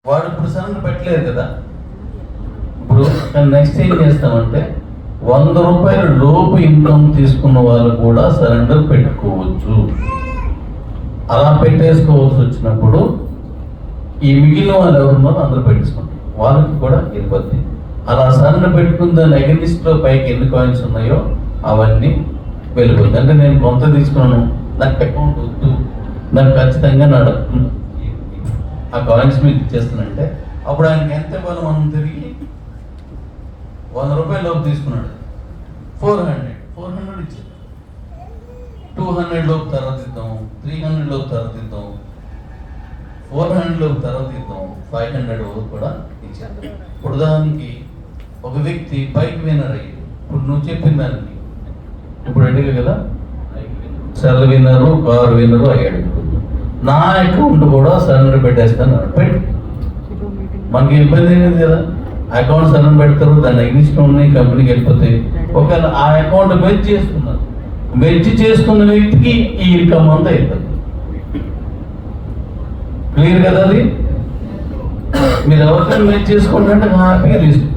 వాడు ఇప్పుడు సరెండర్ పెట్టలేదు కదా. ఇప్పుడు నెక్స్ట్ ఏం చేస్తామంటే 100 రూపాయల లోపు ఇన్కమ్ తీసుకున్న వాళ్ళు కూడా సరెండర్ పెట్టుకోవచ్చు. అలా పెట్టేసుకోవాల్సి వచ్చినప్పుడు ఈ మిగిలిన వాళ్ళు ఎవరున్నారో అందరూ పెట్టేసుకుంటారు, వాళ్ళకి కూడా ఇబ్బంది. అలా సరెండర్ పెట్టుకున్న దాని అగెనిస్ట్లో పైకి ఎన్ని కాయిన్స్ ఉన్నాయో అవన్నీ వెళ్ళిపోతుంది. అంటే నేను కొంత తీసుకున్నాను, నాకు అకౌంట్ వద్దు, నాకు ఖచ్చితంగా ఆ కాయిన్స్ మీకు ఇచ్చేస్తానంటే అప్పుడు ఆయనకి ఎంత ఇవ్వాలి? మనం తిరిగి 100 రూపాయల లోపు తీసుకున్నాడు, 400 ఇచ్చాడు. 200 లోపు తర్వాత ఇద్దాం, 300 లోపు తర్వాత ఇద్దాం, 400 లోపు తర్వాత ఇద్దాం, 500 కూడా ఇచ్చాడు. ఇప్పుడు దానికి ఒక వ్యక్తి బైక్ విన్నర్ అయ్యాడు. ఇప్పుడు నువ్వు చెప్పిన దానికి ఇప్పుడు అడిగా కదా, సెల్ విన్నరు, కారు విన్నరు అయ్యాడు. నా అకౌంట్ కూడా సరెండర్ పెట్టేస్తాను, పెట్టి మనకి ఇబ్బంది లేదు కదా. అకౌంట్ సరెండర్ పెడతారు, దాన్ని అగ్నిస్ట్ ఉన్నాయి, కంపెనీకి వెళ్ళిపోతాయి. ఒకవేళ ఆ అకౌంట్ మెర్జ్ చేసుకున్నారు, మెర్జ్ చేసుకున్న వ్యక్తికి ఈ ఇన్కమ్ అంతా అయిపోతుంది. క్లియర్ కదా? అది మీరు ఎవరికైనా మెర్జ్ చేసుకుంటే హ్యాపీగా తీసుకుంటారు.